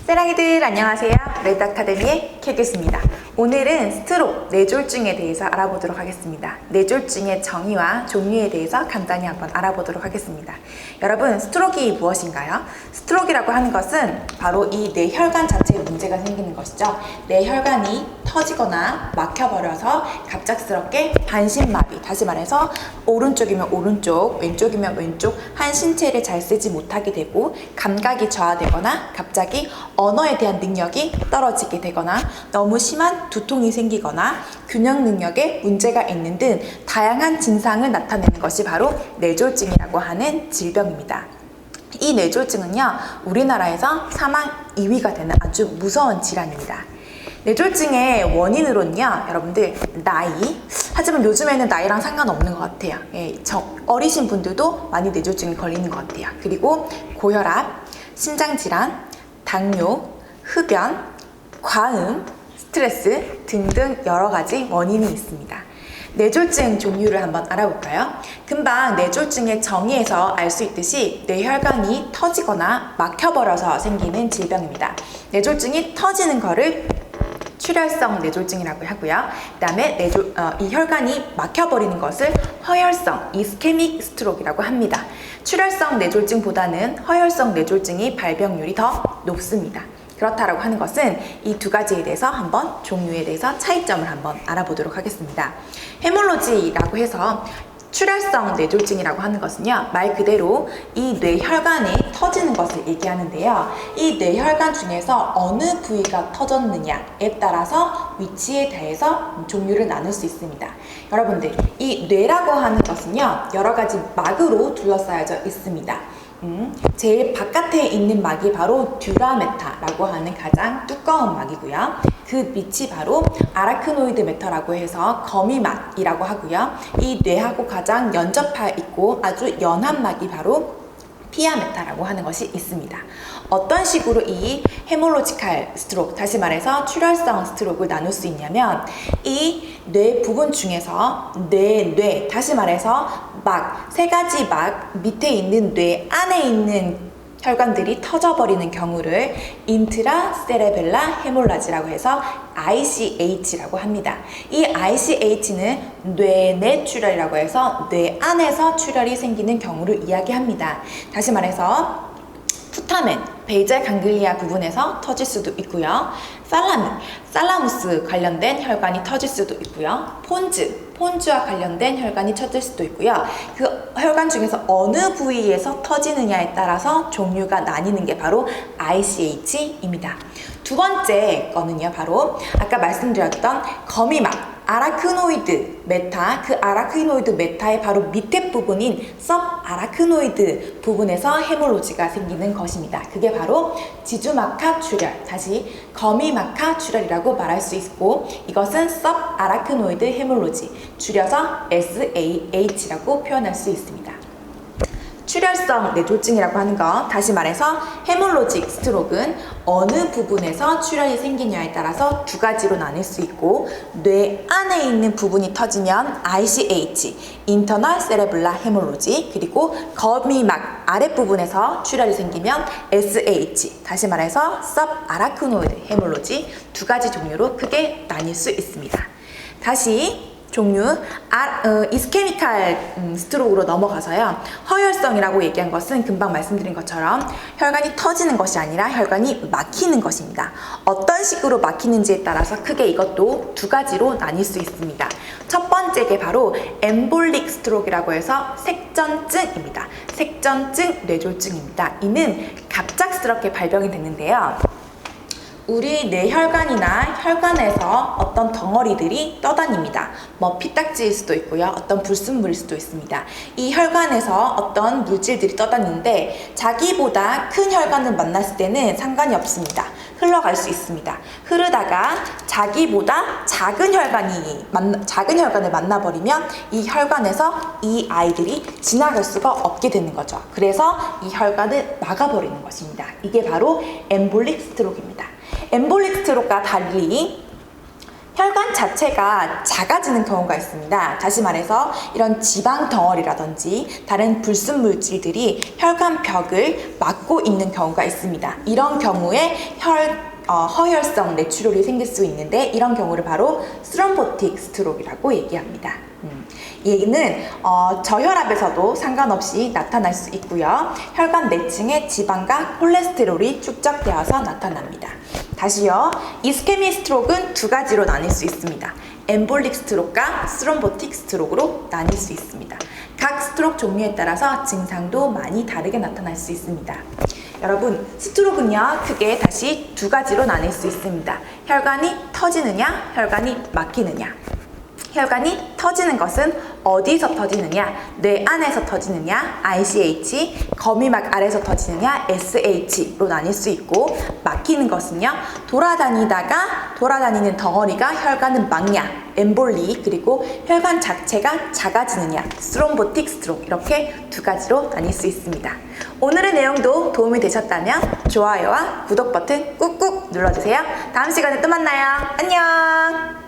사랑이들 안녕하세요. 레드 아카데미의 캐교수입니다. 오늘은 스트록, 뇌졸중에 대해서 알아보도록 하겠습니다. 뇌졸중의 정의와 종류에 대해서 간단히 한번 알아보도록 하겠습니다. 여러분, 스트록이 무엇인가요? 스트록이라고 하는 것은 바로 이 뇌혈관 자체에 문제가 생기는 것이죠. 뇌혈관이 터지거나 막혀버려서 갑작스럽게 반신마비, 다시 말해서 오른쪽이면 오른쪽, 왼쪽이면 왼쪽 한 신체를 잘 쓰지 못하게 되고 감각이 저하되거나 갑자기 언어에 대한 능력이 떨어지게 되거나 너무 심한 두통이 생기거나 균형 능력에 문제가 있는 등 다양한 증상을 나타내는 것이 바로 뇌졸중이라고 하는 질병입니다. 이 뇌졸중은요, 우리나라에서 사망 2위가 되는 아주 무서운 질환입니다. 뇌졸중의 원인으로는요, 여러분들 나이, 하지만 요즘에는 나이랑 상관없는 것 같아요. 어리신 분들도 많이 뇌졸중에 걸리는 것 같아요. 그리고 고혈압, 심장질환, 당뇨, 흡연, 과음, 스트레스 등등 여러 가지 원인이 있습니다. 뇌졸중 종류를 한번 알아볼까요? 금방 뇌졸중의 정의에서 알 수 있듯이 뇌혈관이 터지거나 막혀버려서 생기는 질병입니다. 뇌졸중이 터지는 거를 출혈성 뇌졸중이라고 하고요. 그 다음에 이 혈관이 막혀버리는 것을 허혈성 이스케믹 스트로크라고 합니다. 출혈성 뇌졸중보다는 허혈성 뇌졸중이 발병률이 더 높습니다. 그렇다라고 하는 것은 이 두 가지에 대해서 한번 종류에 대해서 차이점을 한번 알아보도록 하겠습니다. 헤몰로지라고 해서 출혈성 뇌졸중이라고 하는 것은요, 말 그대로 이 뇌혈관이 터지는 것을 얘기하는데요. 이 뇌혈관 중에서 어느 부위가 터졌느냐에 따라서 위치에 대해서 종류를 나눌 수 있습니다. 여러분들, 이 뇌라고 하는 것은요, 여러 가지 막으로 둘러싸여져 있습니다. 제일 바깥에 있는 막이 바로 듀라메타라고 하는 가장 두꺼운 막이고요. 그 밑이 바로 아라크노이드 메터라고 해서 거미막이라고 하고요. 이 뇌하고 가장 연접해 있고 아주 연한 막이 바로 피아메타라고 하는 것이 있습니다. 어떤 식으로 이 헤몰로지칼 스트로크, 다시 말해서 출혈성 스트로크를 나눌 수 있냐면 이 뇌 부분 중에서 다시 말해서 막, 세 가지 막 밑에 있는 뇌 안에 있는 혈관들이 터져버리는 경우를 인트라세레벨라 헤몰라지라고 해서 ICH라고 합니다. 이 ICH는 뇌내 출혈이라고 해서 뇌 안에서 출혈이 생기는 경우를 이야기합니다. 다시 말해서 푸타멘, 베이젤 강글리아 부분에서 터질 수도 있고요. 살라무스 관련된 혈관이 터질 수도 있고요. 폰즈와 관련된 혈관이 터질 수도 있고요. 그 혈관 중에서 어느 부위에서 터지느냐에 따라서 종류가 나뉘는 게 바로 ICH입니다. 두 번째 거는요, 바로 아까 말씀드렸던 거미막, 아라크노이드 메타, 그 아라크노이드 메타의 바로 밑에 부분인 섭아라크노이드 부분에서 헤몰로지가 생기는 것입니다. 그게 바로 지주막하 출혈, 다시 거미막하 출혈이라고 말할 수 있고, 이것은 섭아라크노이드 헤몰로지, 줄여서 SAH라고 표현할 수 있습니다. 출혈성 뇌졸중이라고 하는 것, 다시 말해서 헤몰로직 스트로크는 어느 부분에서 출혈이 생기냐에 따라서 두 가지로 나눌 수 있고, 뇌 안에 있는 부분이 터지면 ICH, 인터널 세레블라 헤몰로지, 그리고 거미막 아랫부분에서 출혈이 생기면 SH, 다시 말해서 섭아라크노이드 헤몰로지, 두 가지 종류로 크게 나뉠 수 있습니다. 다시 종류, 이스케미칼 스트로크로 넘어가서요. 허혈성이라고 얘기한 것은 금방 말씀드린 것처럼 혈관이 터지는 것이 아니라 혈관이 막히는 것입니다. 어떤 식으로 막히는지에 따라서 크게 이것도 두 가지로 나뉠 수 있습니다. 첫 번째게 바로 엠볼릭 스트로크라고 해서 색전증입니다. 색전증 뇌졸중입니다. 이는 갑작스럽게 발병이 됐는데요. 우리 뇌혈관이나 혈관에서 어떤 덩어리들이 떠다닙니다. 뭐 피딱지일 수도 있고요. 어떤 불순물일 수도 있습니다. 이 혈관에서 어떤 물질들이 떠다니는데 자기보다 큰 혈관을 만났을 때는 상관이 없습니다. 흘러갈 수 있습니다. 흐르다가 자기보다 작은 혈관을 만나버리면 이 혈관에서 이 아이들이 지나갈 수가 없게 되는 거죠. 그래서 이 혈관을 막아버리는 것입니다. 이게 바로 엠볼릭 스트로크입니다. 엠볼릭 스트로크와 달리 혈관 자체가 작아지는 경우가 있습니다. 다시 말해서 이런 지방 덩어리라든지 다른 불순 물질들이 혈관 벽을 막고 있는 경우가 있습니다. 이런 경우에 허혈성 뇌출혈이 생길 수 있는데 이런 경우를 바로 스럼보틱 스트로크라고 얘기합니다. 이 얘기는 저혈압에서도 상관없이 나타날 수 있고요. 혈관 내층에 지방과 콜레스테롤이 축적되어서 나타납니다. 다시요. 이스케미 스트로크는 두 가지로 나뉠 수 있습니다. 엠볼릭 스트로크와 스럼보틱 스트로크로 나뉠 수 있습니다. 각 스트로크 종류에 따라서 증상도 많이 다르게 나타날 수 있습니다. 여러분, 스트로크는요, 크게 다시 두 가지로 나뉠 수 있습니다. 혈관이 터지느냐, 혈관이 막히느냐. 혈관이 터지는 것은 어디서 터지느냐, 뇌 안에서 터지느냐, ICH, 거미막 아래에서 터지느냐, SH로 나뉠 수 있고, 막히는 것은요, 돌아다니는 덩어리가 혈관을 막냐, 엠볼리, 그리고 혈관 자체가 작아지느냐, 스럼보틱 스트로크, 이렇게 두 가지로 나뉠 수 있습니다. 오늘의 내용도 도움이 되셨다면 좋아요와 구독 버튼 꾹꾹 눌러주세요. 다음 시간에 또 만나요. 안녕!